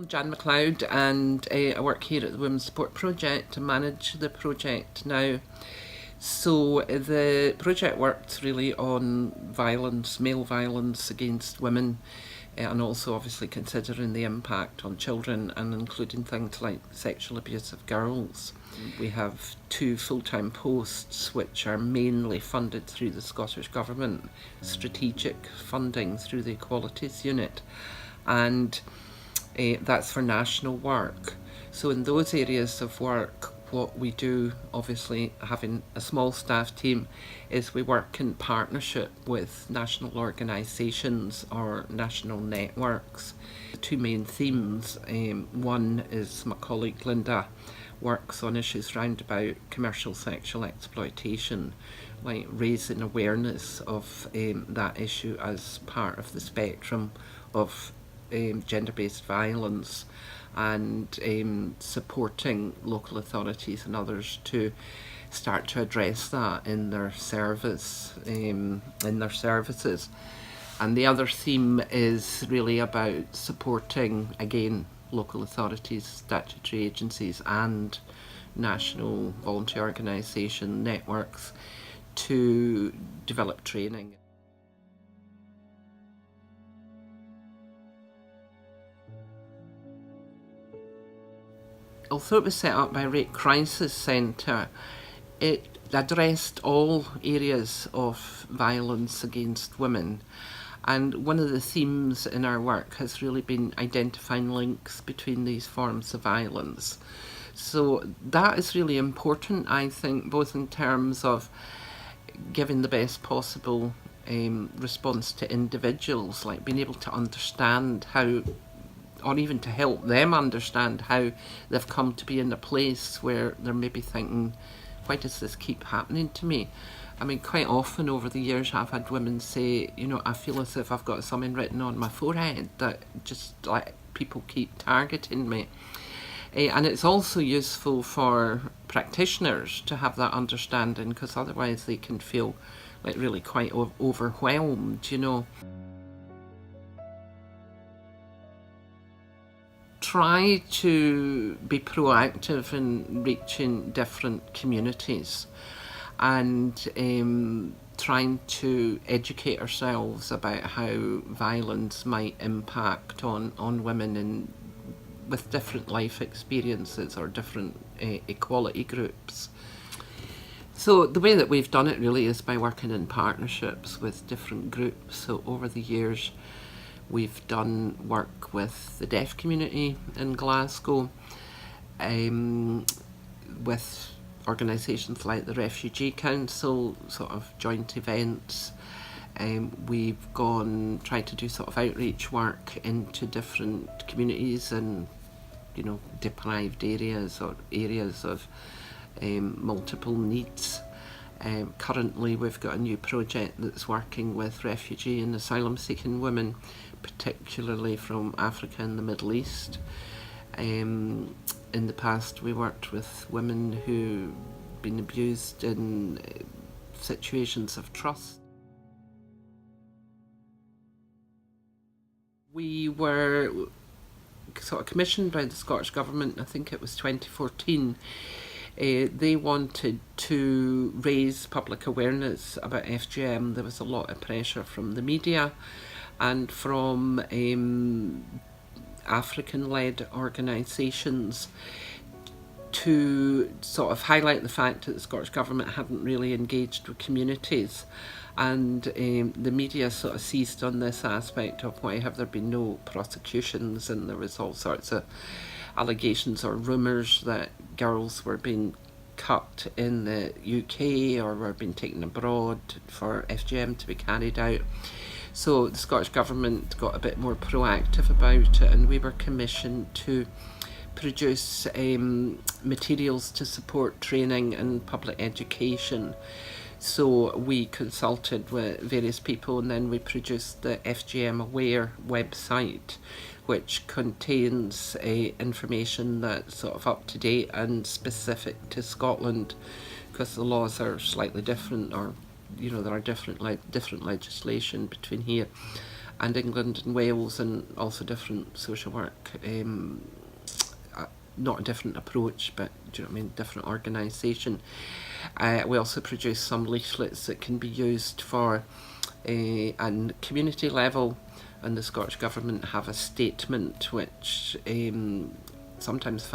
I'm Jan MacLeod, and I work here at the Women's Support Project to manage the project now. So the project works really on violence, male violence against women, and also obviously considering the impact on children and including things like sexual abuse of girls. We have 2 full-time posts which are mainly funded through the Scottish Government, strategic funding through the Equalities Unit, and that's for national work. So in those areas of work, what we do, obviously having a small staff team, is we work in partnership with national organisations or national networks. The 2 main themes, one is my colleague Linda works on issues round about commercial sexual exploitation, like raising awareness of that issue as part of the spectrum of gender-based violence, and supporting local authorities and others to start to address that in their services. And the other theme is really about supporting, again, local authorities, statutory agencies and national voluntary organisation networks to develop training. Although it was set up by Rape Crisis Centre, it addressed all areas of violence against women. And one of the themes in our work has really been identifying links between these forms of violence. So that is really important, I think, both in terms of giving the best possible response to individuals, like being able to understand how, or even to help them understand how they've come to be in a place where they're maybe thinking, why does this keep happening to me? I mean, quite often over the years I've had women say, I feel as if I've got something written on my forehead that just like people keep targeting me. And it's also useful for practitioners to have that understanding, because otherwise they can feel like really quite overwhelmed, Try to be proactive in reaching different communities and trying to educate ourselves about how violence might impact on women with different life experiences or different equality groups. So the way that we've done it really is by working in partnerships with different groups. So over the years we've done work with the deaf community in Glasgow, with organisations like the Refugee Council, sort of joint events. We've tried to do sort of outreach work into different communities and deprived areas or areas of multiple needs. Currently we've got a new project that's working with refugee and asylum seeking women, particularly from Africa and the Middle East. In the past we worked with women who've been abused in situations of trust. We were sort of commissioned by the Scottish Government, I think it was 2014. They wanted to raise public awareness about FGM. There was a lot of pressure from the media and from African-led organisations to sort of highlight the fact that the Scottish Government hadn't really engaged with communities, and the media sort of seized on this aspect of why have there been no prosecutions, and there was all sorts of allegations or rumours that girls were being cut in the UK or were being taken abroad for FGM to be carried out. So the Scottish Government got a bit more proactive about it, and we were commissioned to produce materials to support training and public education. So we consulted with various people, and then we produced the FGM Aware website, which contains information that's sort of up to date and specific to Scotland, because the laws are slightly different, or there are different legislation between here and England and Wales, and also different social work, not a different approach, but do you know what I mean, different organisation. We also produce some leaflets that can be used for and community level, and the Scottish Government have a statement which sometimes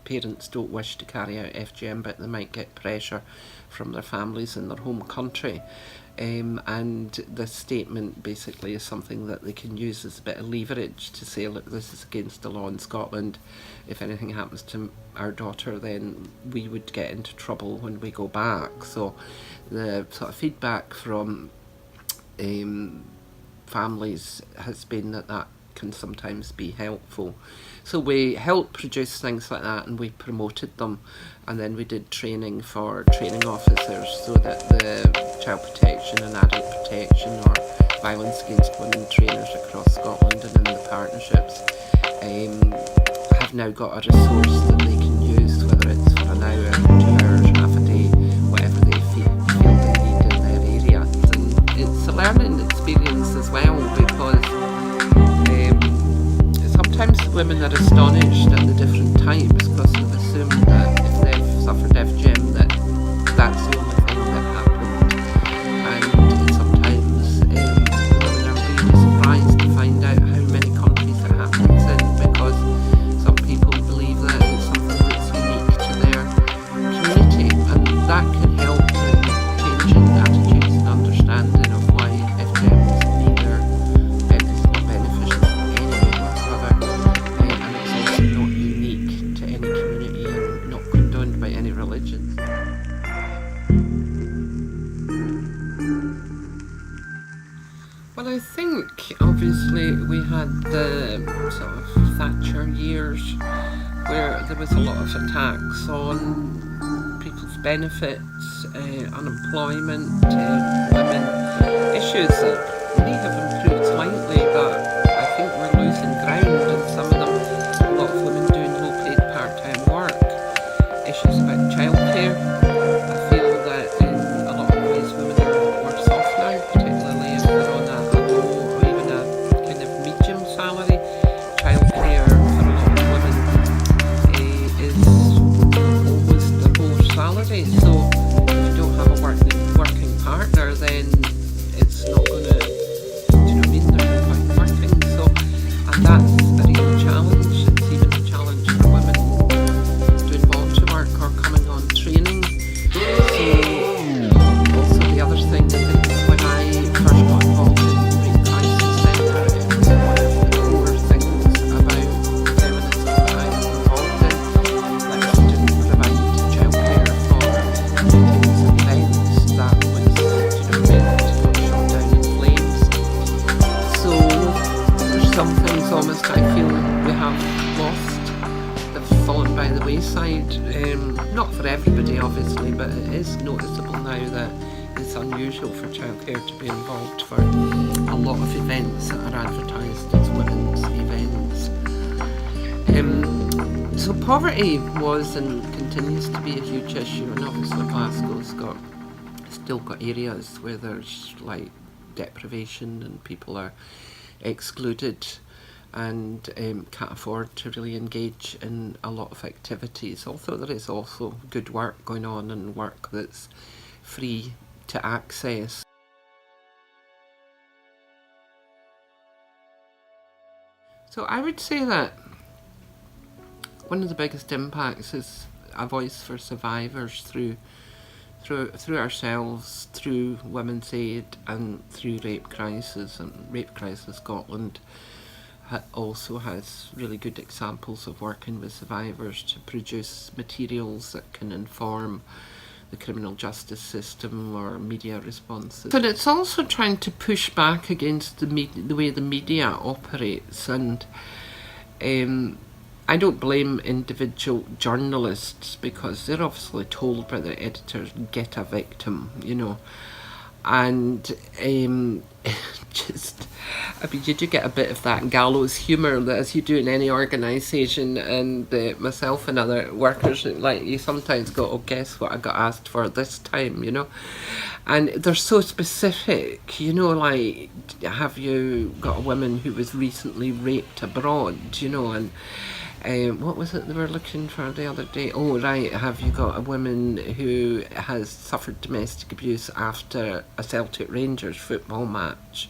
parents don't wish to carry out FGM, but they might get pressure from their families in their home country. And this statement basically is something that they can use as a bit of leverage to say, look, this is against the law in Scotland. If anything happens to our daughter, then we would get into trouble when we go back. So the sort of feedback from families has been that can sometimes be helpful. So we helped produce things like that, and we promoted them, and then we did training for training officers so that the child protection and adult protection or violence against women trainers across Scotland and in the partnerships have now got a resource that they can use, whether it's for an hour, 2 hours, half a day, whatever they feel they need in their area. And it's a learning experience as well, because sometimes women are astonished at the different types, because they've assumed that if they've suffered FGM that that's the only thing that happened, and sometimes women are really surprised to find out how many countries it happens in, because some people believe that it's something that's unique to their community, and that can help in changing attitudes and understanding of why FGM is neither is not beneficial in any way whatsoever, and it's also not unique to any community and not condoned by any religion. Well, I think obviously we had the sort of Thatcher years where there was a lot of attacks on people's benefits, unemployment, women, issues that may have improved slightly, but I think we're losing ground in some of them. A lot of women doing low-paid part-time work, issues about childcare. I feel that in a lot of ways women are worse off now, particularly if they're on a low or even a kind of medium salary. Childcare for a lot of women is almost the whole salary, so if you don't have a working partner, then it's not going to, do you know what I mean, there's no point working. So, and that's a real challenge. It's even a challenge for women doing volunteer work or coming on training. So also the other thing is when I first got involved in Rape Crisis Centre, it was one of the core things about feminism that I was involved in, that if you didn't provide childcare for meetings and events, that was, do you know what I mean, shot down in flames. So there's some things almost I feel we have lost, have fallen by the wayside. Not for everybody obviously, but it is noticeable now that it's unusual for childcare to be involved for a lot of events that are advertised as women's events. So poverty was and continues to be a huge issue, and obviously Glasgow's still got areas where there's like deprivation and people are excluded and can't afford to really engage in a lot of activities, although there is also good work going on and work that's free to access. So I would say that one of the biggest impacts is a voice for survivors through ourselves, through Women's Aid and through Rape Crisis. And Rape Crisis Scotland also has really good examples of working with survivors to produce materials that can inform the criminal justice system or media responses. But it's also trying to push back against the way the media operates, and I don't blame individual journalists because they're obviously told by their editors, get a victim, you know. and just, I mean, you do get a bit of that gallows humour that as you do in any organisation, and myself and other workers, like, you sometimes go, oh, guess what I got asked for this time, you know? And they're so specific, you know, like, have you got a woman who was recently raped abroad, you know, and what was it they were looking for the other day? Oh, right, have you got a woman who has suffered domestic abuse after a Celtic Rangers football match?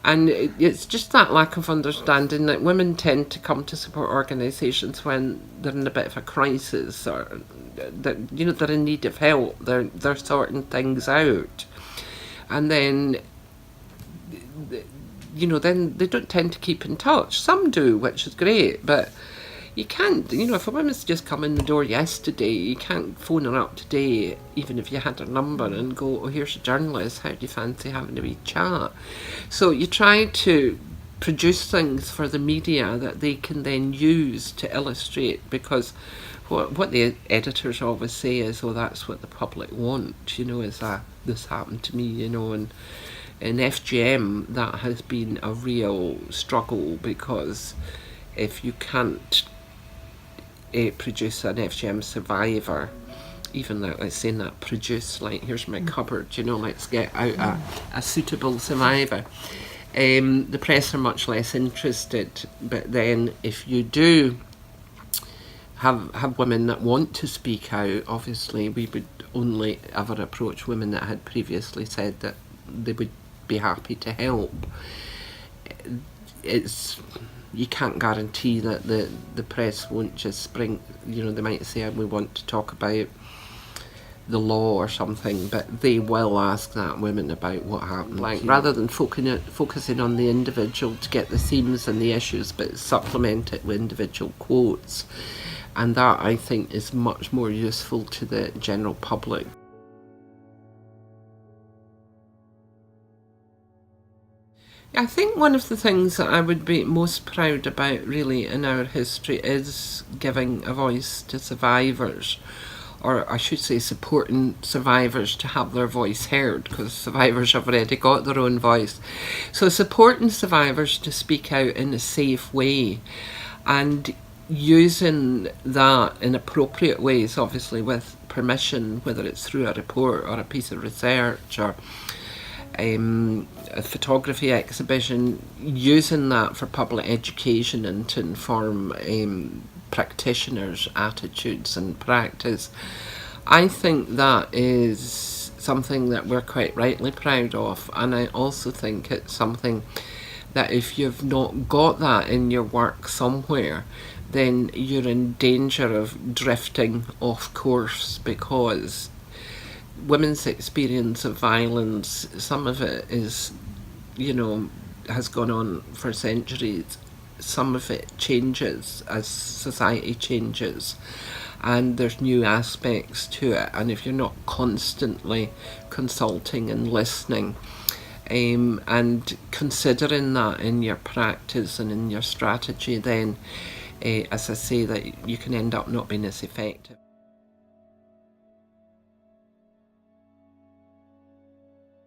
And it's just that lack of understanding that women tend to come to support organisations when they're in a bit of a crisis, or that, you know, they're in need of help. They're sorting things out, and then, you know, then they don't tend to keep in touch. Some do, which is great, but you can't, you know, if a woman's just come in the door yesterday, you can't phone her up today, even if you had her number, and go, oh, here's a journalist, how do you fancy having a wee chat? So you try to produce things for the media that they can then use to illustrate, because what the editors always say is, oh, that's what the public want, you know, is that this happened to me, you know. And in FGM, that has been a real struggle, because if you can't produce an FGM survivor, even though it's saying that produce, like, here's my cupboard, you know, let's get out a suitable survivor. The press are much less interested, but then if you do have women that want to speak out, obviously we would only ever approach women that had previously said that they would be happy to help. You can't guarantee that the press won't just spring, you know, they might say, we want to talk about the law or something, but they will ask that women about what happened. Like, rather than focusing on the individual to get the themes and the issues, but supplement it with individual quotes. And that, I think, is much more useful to the general public. I think one of the things that I would be most proud about, really, in our history is giving a voice to survivors, or I should say supporting survivors to have their voice heard, because survivors have already got their own voice. So supporting survivors to speak out in a safe way, and using that in appropriate ways, obviously with permission, whether it's through a report or a piece of research or a photography exhibition, using that for public education and to inform practitioners' attitudes and practice. I think that is something that we're quite rightly proud of, and I also think it's something that if you've not got that in your work somewhere, then you're in danger of drifting off course, because women's experience of violence, some of it is, you know, has gone on for centuries. Some of it changes as society changes, and there's new aspects to it. And if you're not constantly consulting and listening, and considering that in your practice and in your strategy, then, as I say, that you can end up not being as effective.